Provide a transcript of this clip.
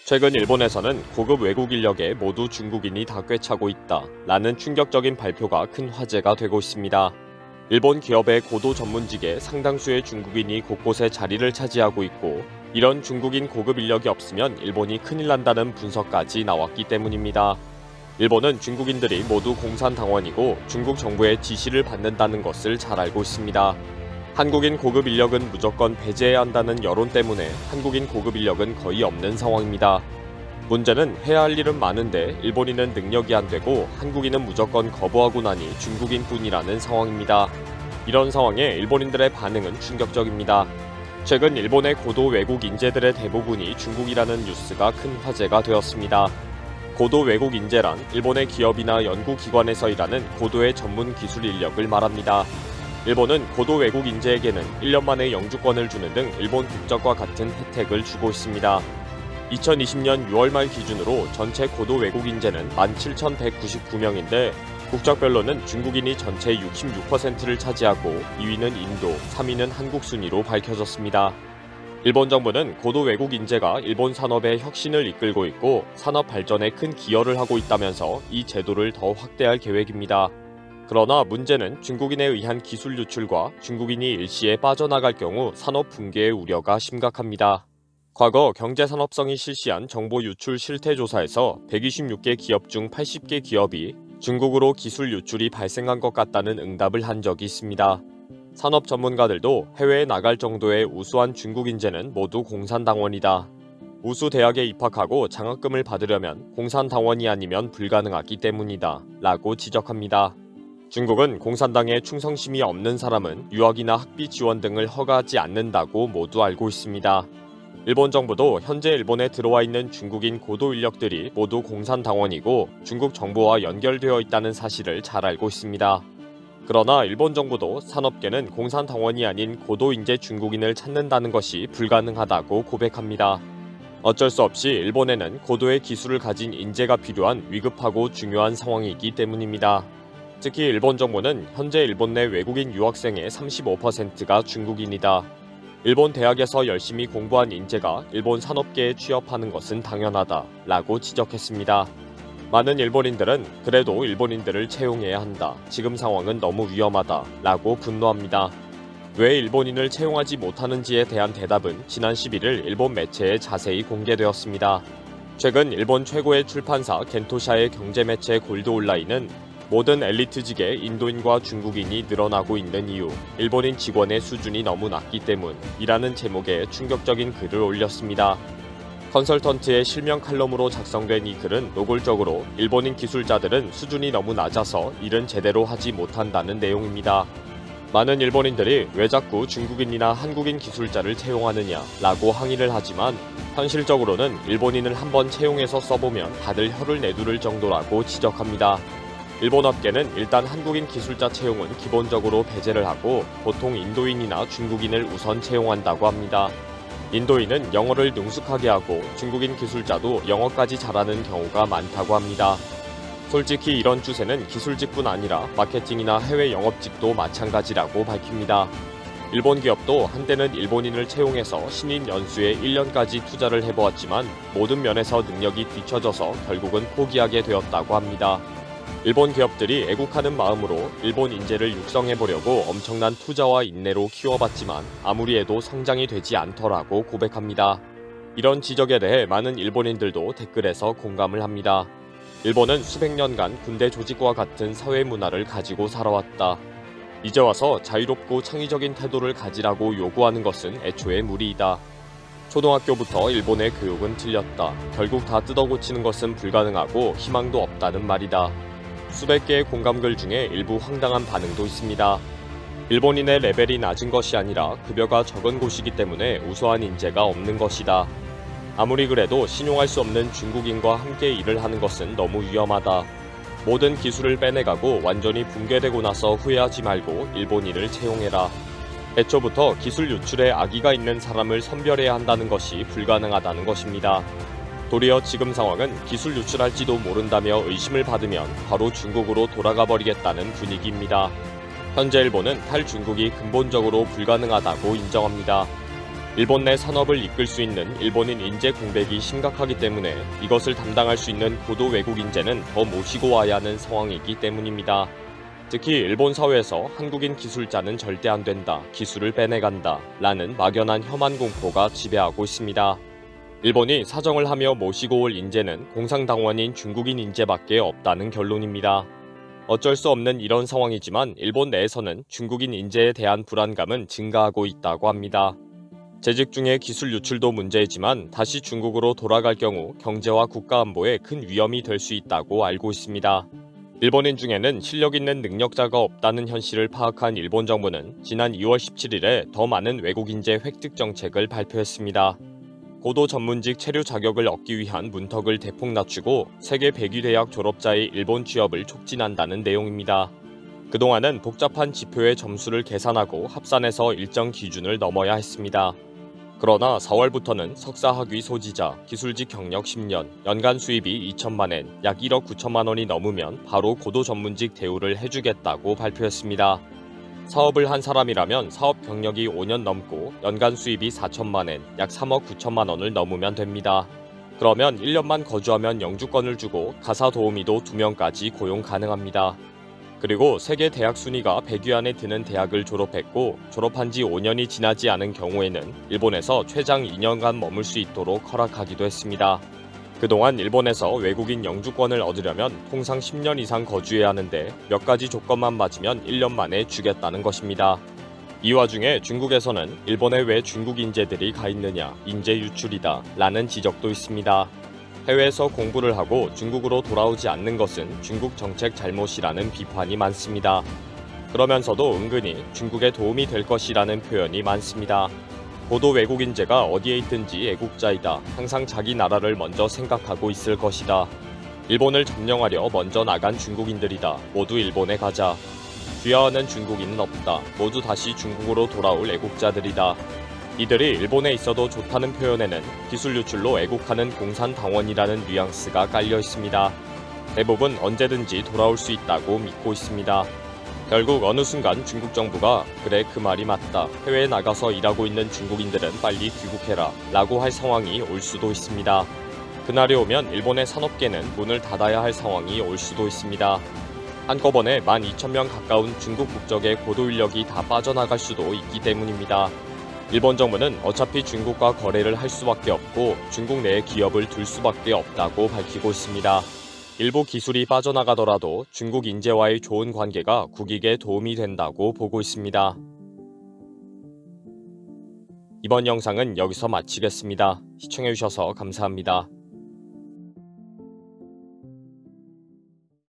최근 일본에서는 고급 외국 인력에 모두 중국인이 다 꿰차고 있다 라는 충격적인 발표가 큰 화제가 되고 있습니다. 일본 기업의 고도 전문직에 상당수의 중국인이 곳곳에 자리를 차지하고 있고, 이런 중국인 고급 인력이 없으면 일본이 큰일 난다는 분석까지 나왔기 때문입니다. 일본은 중국인들이 모두 공산당원이고 중국 정부의 지시를 받는다는 것을 잘 알고 있습니다. 한국인 고급 인력은 무조건 배제해야 한다는 여론 때문에 한국인 고급 인력은 거의 없는 상황입니다. 문제는 해야 할 일은 많은데 일본인은 능력이 안 되고 한국인은 무조건 거부하고 나니 중국인뿐이라는 상황입니다. 이런 상황에 일본인들의 반응은 충격적입니다. 최근 일본의 고도 외국 인재들의 대부분이 중국이라는 뉴스가 큰 화제가 되었습니다. 고도 외국 인재란 일본의 기업이나 연구기관에서 일하는 고도의 전문 기술 인력을 말합니다. 일본은 고도 외국 인재에게는 1년 만에 영주권을 주는 등 일본 국적과 같은 혜택을 주고 있습니다. 2020년 6월 말 기준으로 전체 고도 외국 인재는 17,199명인데 국적별로는 중국인이 전체 66%를 차지하고 2위는 인도, 3위는 한국 순위로 밝혀졌습니다. 일본 정부는 고도 외국 인재가 일본 산업의 혁신을 이끌고 있고 산업 발전에 큰 기여를 하고 있다면서 이 제도를 더 확대할 계획입니다. 그러나 문제는 중국인에 의한 기술 유출과 중국인이 일시에 빠져나갈 경우 산업 붕괴의 우려가 심각합니다. 과거 경제산업성이 실시한 정보 유출 실태조사에서 126개 기업 중 80개 기업이 중국으로 기술 유출이 발생한 것 같다는 응답을 한 적이 있습니다. 산업 전문가들도 해외에 나갈 정도의 우수한 중국 인재는 모두 공산당원이다. 우수 대학에 입학하고 장학금을 받으려면 공산당원이 아니면 불가능하기 때문이다 라고 지적합니다. 중국은 공산당에 충성심이 없는 사람은 유학이나 학비 지원 등을 허가하지 않는다고 모두 알고 있습니다. 일본 정부도 현재 일본에 들어와 있는 중국인 고도 인력들이 모두 공산당원이고 중국 정부와 연결되어 있다는 사실을 잘 알고 있습니다. 그러나 일본 정부도 산업계는 공산당원이 아닌 고도 인재 중국인을 찾는다는 것이 불가능하다고 고백합니다. 어쩔 수 없이 일본에는 고도의 기술을 가진 인재가 필요한 위급하고 중요한 상황이기 때문입니다. 특히 일본 정부는 현재 일본 내 외국인 유학생의 35%가 중국인이다. 일본 대학에서 열심히 공부한 인재가 일본 산업계에 취업하는 것은 당연하다 라고 지적했습니다. 많은 일본인들은 그래도 일본인들을 채용해야 한다. 지금 상황은 너무 위험하다 라고 분노합니다. 왜 일본인을 채용하지 못하는지에 대한 대답은 지난 11일 일본 매체에 자세히 공개되었습니다. 최근 일본 최고의 출판사 겐토샤의 경제매체 골드온라인은 모든 엘리트직에 인도인과 중국인이 늘어나고 있는 이유, 일본인 직원의 수준이 너무 낮기 때문이라는 제목의 충격적인 글을 올렸습니다. 컨설턴트의 실명 칼럼으로 작성된 이 글은 노골적으로 일본인 기술자들은 수준이 너무 낮아서 일은 제대로 하지 못한다는 내용입니다. 많은 일본인들이 왜 자꾸 중국인이나 한국인 기술자를 채용하느냐 라고 항의를 하지만 현실적으로는 일본인을 한번 채용해서 써보면 다들 혀를 내두를 정도라고 지적합니다. 일본 업계는 일단 한국인 기술자 채용은 기본적으로 배제를 하고 보통 인도인이나 중국인을 우선 채용한다고 합니다. 인도인은 영어를 능숙하게 하고 중국인 기술자도 영어까지 잘하는 경우가 많다고 합니다. 솔직히 이런 추세는 기술직뿐 아니라 마케팅이나 해외 영업직도 마찬가지라고 밝힙니다. 일본 기업도 한때는 일본인을 채용해서 신인 연수에 1년까지 투자를 해보았지만 모든 면에서 능력이 뒤처져서 결국은 포기하게 되었다고 합니다. 일본 기업들이 애국하는 마음으로 일본 인재를 육성해보려고 엄청난 투자와 인내로 키워봤지만 아무리 해도 성장이 되지 않더라고 고백합니다. 이런 지적에 대해 많은 일본인들도 댓글에서 공감을 합니다. 일본은 수백 년간 군대 조직과 같은 사회 문화를 가지고 살아왔다. 이제 와서 자유롭고 창의적인 태도를 가지라고 요구하는 것은 애초에 무리이다. 초등학교부터 일본의 교육은 틀렸다. 결국 다 뜯어고치는 것은 불가능하고 희망도 없다는 말이다. 수백 개의 공감글 중에 일부 황당한 반응도 있습니다. 일본인의 레벨이 낮은 것이 아니라 급여가 적은 곳이기 때문에 우수한 인재가 없는 것이다. 아무리 그래도 신용할 수 없는 중국인과 함께 일을 하는 것은 너무 위험하다. 모든 기술을 빼내가고 완전히 붕괴되고 나서 후회하지 말고 일본인을 채용해라. 애초부터 기술 유출에 악의가 있는 사람을 선별해야 한다는 것이 불가능하다는 것입니다. 도리어 지금 상황은 기술 유출할지도 모른다며 의심을 받으면 바로 중국으로 돌아가 버리겠다는 분위기입니다. 현재 일본은 탈중국이 근본적으로 불가능하다고 인정합니다. 일본 내 산업을 이끌 수 있는 일본인 인재 공백이 심각하기 때문에 이것을 담당할 수 있는 고도 외국 인재는 더 모시고 와야 하는 상황이기 때문입니다. 특히 일본 사회에서 한국인 기술자는 절대 안 된다, 기술을 빼내간다 라는 막연한 혐한 공포가 지배하고 있습니다. 일본이 사정을 하며 모시고 올 인재는 공산당원인 중국인 인재밖에 없다는 결론입니다. 어쩔 수 없는 이런 상황이지만 일본 내에서는 중국인 인재에 대한 불안감은 증가하고 있다고 합니다. 재직 중의 기술 유출도 문제이지만 다시 중국으로 돌아갈 경우 경제와 국가 안보에 큰 위험이 될 수 있다고 알고 있습니다. 일본인 중에는 실력 있는 능력자가 없다는 현실을 파악한 일본 정부는 지난 2월 17일에 더 많은 외국 인재 획득 정책을 발표했습니다. 고도 전문직 체류 자격을 얻기 위한 문턱을 대폭 낮추고 세계 100위 대학 졸업자의 일본 취업을 촉진한다는 내용입니다. 그동안은 복잡한 지표의 점수를 계산하고 합산해서 일정 기준을 넘어야 했습니다. 그러나 4월부터는 석사 학위 소지자, 기술직 경력 10년, 연간 수입이 2천만 엔, 약 1억 9천만 원이 넘으면 바로 고도 전문직 대우를 해주겠다고 발표했습니다. 사업을 한 사람이라면 사업 경력이 5년 넘고 연간 수입이 4천만 엔, 약 3억 9천만 원을 넘으면 됩니다. 그러면 1년만 거주하면 영주권을 주고 가사 도우미도 2명까지 고용 가능합니다. 그리고 세계 대학 순위가 100위 안에 드는 대학을 졸업했고 졸업한 지 5년이 지나지 않은 경우에는 일본에서 최장 2년간 머물 수 있도록 허락하기도 했습니다. 그동안 일본에서 외국인 영주권을 얻으려면 통상 10년 이상 거주해야 하는데 몇 가지 조건만 맞으면 1년 만에 주겠다는 것입니다. 이 와중에 중국에서는 일본에 왜 중국 인재들이 가 있느냐, 인재 유출이다 라는 지적도 있습니다. 해외에서 공부를 하고 중국으로 돌아오지 않는 것은 중국 정책 잘못이라는 비판이 많습니다. 그러면서도 은근히 중국에 도움이 될 것이라는 표현이 많습니다. 고도 외국 인재가 어디에 있든지 애국자이다. 항상 자기 나라를 먼저 생각하고 있을 것이다. 일본을 점령하려 먼저 나간 중국인들이다. 모두 일본에 가자. 귀화하는 중국인은 없다. 모두 다시 중국으로 돌아올 애국자들이다. 이들이 일본에 있어도 좋다는 표현에는 기술 유출로 애국하는 공산당원이라는 뉘앙스가 깔려 있습니다. 대부분 언제든지 돌아올 수 있다고 믿고 있습니다. 결국 어느 순간 중국 정부가 그래 그 말이 맞다. 해외에 나가서 일하고 있는 중국인들은 빨리 귀국해라 라고 할 상황이 올 수도 있습니다. 그날이 오면 일본의 산업계는 문을 닫아야 할 상황이 올 수도 있습니다. 한꺼번에 12,000명 가까운 중국 국적의 고도 인력이 다 빠져나갈 수도 있기 때문입니다. 일본 정부는 어차피 중국과 거래를 할 수밖에 없고 중국 내에 기업을 둘 수밖에 없다고 밝히고 있습니다. 일부 기술이 빠져나가더라도 중국 인재와의 좋은 관계가 국익에 도움이 된다고 보고 있습니다. 이번 영상은 여기서 마치겠습니다. 시청해주셔서 감사합니다.